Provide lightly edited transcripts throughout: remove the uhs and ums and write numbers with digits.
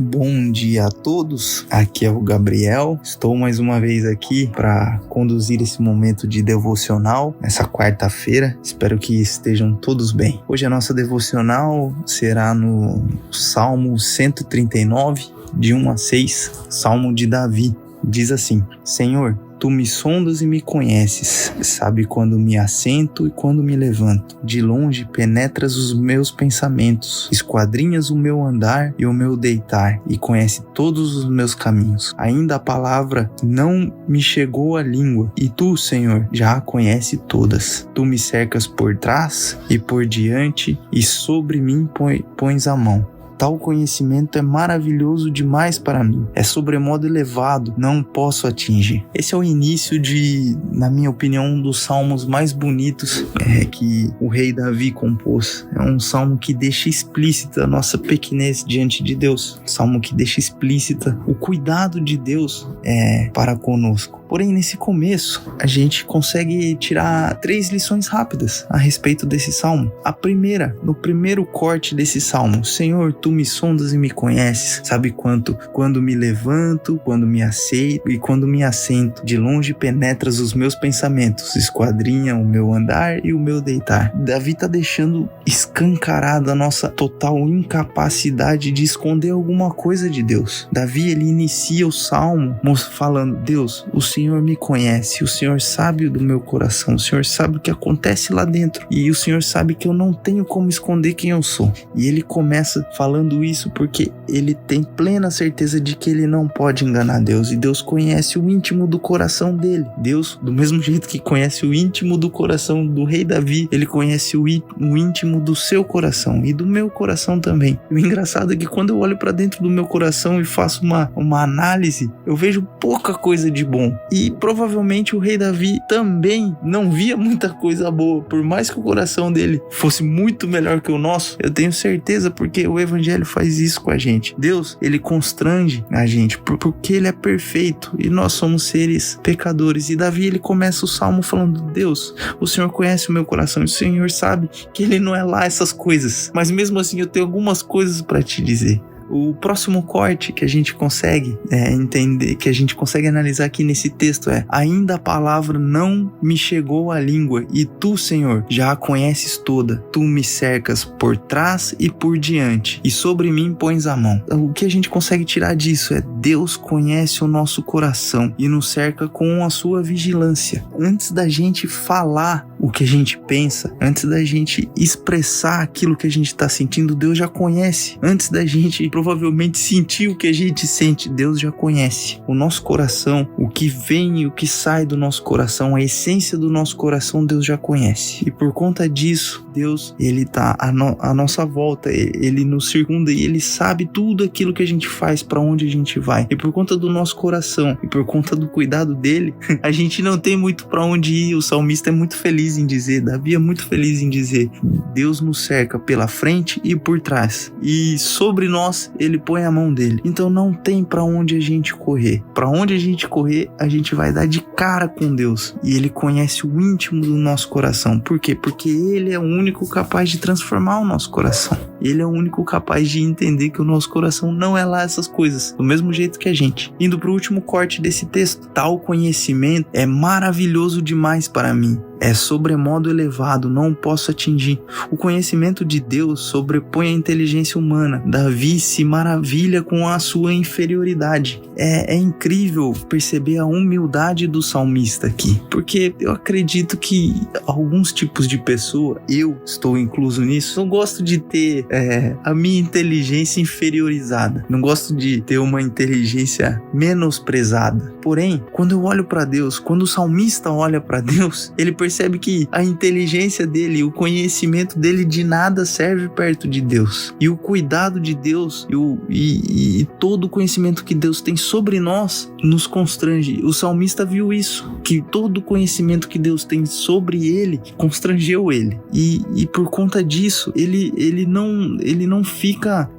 Bom dia a todos, aqui é o Gabriel, estou mais uma vez aqui para conduzir esse momento de devocional nessa quarta-feira, espero que estejam todos bem. Hoje a nossa devocional será no Salmo 139, de 1 a 6, Salmo de Davi. Diz assim: Senhor, Tu me sondas e me conheces, sabe quando me assento e quando me levanto. De longe penetras os meus pensamentos, esquadrinhas o meu andar e o meu deitar, e conhece todos os meus caminhos. Ainda a palavra não me chegou à língua, e Tu, Senhor, já a conhece todas. Tu me cercas por trás e por diante, e sobre mim pões a mão. Tal conhecimento é maravilhoso demais para mim. É sobremodo elevado, não posso atingir. Esse é o início de, na minha opinião, um dos salmos mais bonitos que o rei Davi compôs. É um salmo que deixa explícita a nossa pequenez diante de Deus. Salmo que deixa explícita o cuidado de Deus para conosco. Porém, nesse começo, a gente consegue tirar 3 lições rápidas a respeito desse salmo. A primeira, no primeiro corte desse salmo: Senhor, Tu me sondas e me conheces, sabe quando me levanto, quando me aceito e quando me assento. De longe penetras os meus pensamentos, esquadrinha o meu andar e o meu deitar. Davi está deixando escancarada a nossa total incapacidade de esconder alguma coisa de Deus. Davi, ele inicia o salmo falando: Deus, o Senhor me conhece, o Senhor sabe do meu coração, o Senhor sabe o que acontece lá dentro, e o Senhor sabe que eu não tenho como esconder quem eu sou. E ele começa falando isso porque ele tem plena certeza de que ele não pode enganar Deus, e Deus conhece o íntimo do coração dele. Deus, do mesmo jeito que conhece o íntimo do coração do rei Davi, ele conhece o íntimo do seu coração e do meu coração também. E o engraçado é que quando eu olho para dentro do meu coração e faço uma análise, eu vejo pouca coisa de bom. E provavelmente o rei Davi também não via muita coisa boa, por mais que o coração dele fosse muito melhor que o nosso. Eu tenho certeza, porque o evangelho faz isso com a gente. Deus, ele constrange a gente porque ele é perfeito e nós somos seres pecadores. E Davi, ele começa o salmo falando: Deus, o Senhor conhece o meu coração, e o Senhor sabe que ele não é lá essas coisas, mas mesmo assim eu tenho algumas coisas para te dizer. O próximo corte que a gente consegue entender, que a gente consegue analisar aqui nesse texto é: ainda a palavra não me chegou à língua, e Tu, Senhor, já a conheces toda. Tu me cercas por trás e por diante, e sobre mim pões a mão. O que a gente consegue tirar disso é: Deus conhece o nosso coração e nos cerca com a sua vigilância. Antes da gente falar o que a gente pensa, antes da gente expressar aquilo que a gente está sentindo, Deus já conhece. Antes da gente provavelmente sentir o que a gente sente, Deus já conhece. O nosso coração, o que vem e o que sai do nosso coração, a essência do nosso coração, Deus já conhece. E por conta disso, Deus, ele tá à nossa volta, ele nos circunda e ele sabe tudo aquilo que a gente faz, para onde a gente vai. E por conta do nosso coração e por conta do cuidado dele, a gente não tem muito para onde ir. O salmista é muito feliz em dizer, Davi é muito feliz em dizer: Deus nos cerca pela frente e por trás, e sobre nós ele põe a mão dele. Então não tem para onde a gente correr. Para onde a gente correr, a gente vai dar de cara com Deus, e ele conhece o íntimo do nosso coração. Por quê? Porque ele é o único capaz de transformar o nosso coração. Ele é o único capaz de entender que o nosso coração não é lá essas coisas, do mesmo jeito que a gente. Indo para o último corte desse texto: tal conhecimento é maravilhoso demais para mim. É sobremodo elevado, não posso atingir. O conhecimento de Deus sobrepõe a inteligência humana. Davi se maravilha com a sua inferioridade. É incrível perceber a humildade do salmista aqui, porque eu acredito que alguns tipos de pessoa, eu estou incluso nisso, não gosto de ter a minha inteligência inferiorizada, não gosto de ter uma inteligência menosprezada. Porém, quando eu olho para Deus, quando o salmista olha para Deus, ele percebe que a inteligência dele, o conhecimento dele de nada serve perto de Deus. E o cuidado de Deus e todo o conhecimento que Deus tem sobre nós nos constrange. O salmista viu isso, que todo o conhecimento que Deus tem sobre ele constrangeu ele. E por conta disso, ele não fica,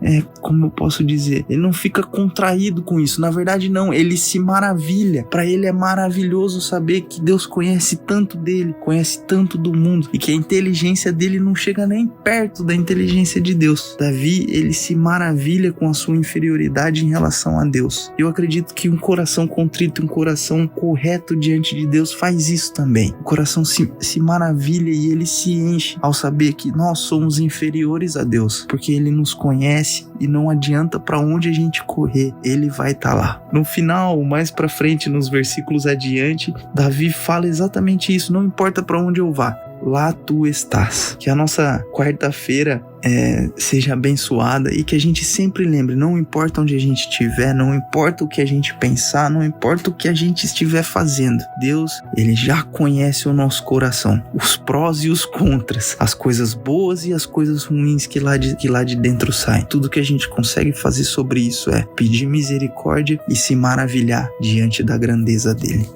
como eu posso dizer, ele não fica contraído com isso. Na verdade, não, ele se maravilha. Para ele é maravilhoso saber que Deus conhece tanto dele, conhece tanto do mundo e que a inteligência dele não chega nem perto da inteligência de Deus. Davi, ele se maravilha com a sua inferioridade em relação a Deus. Eu acredito que um coração contrito, um coração correto diante de Deus faz isso também. O coração se maravilha e ele se enche ao saber que nós somos inferiores a Deus, porque ele nos conhece e não adianta para onde a gente correr, ele vai estar lá. No final, mais para frente, nos versículos adiante, Davi fala exatamente isso: não importa para onde eu vá, lá tu estás. Que a nossa quarta-feira seja abençoada e que a gente sempre lembre, não importa onde a gente estiver, não importa o que a gente pensar, não importa o que a gente estiver fazendo, Deus, ele já conhece o nosso coração, os prós e os contras, as coisas boas e as coisas ruins que lá de dentro saem. Tudo que a gente consegue fazer sobre isso é pedir misericórdia e se maravilhar diante da grandeza dele.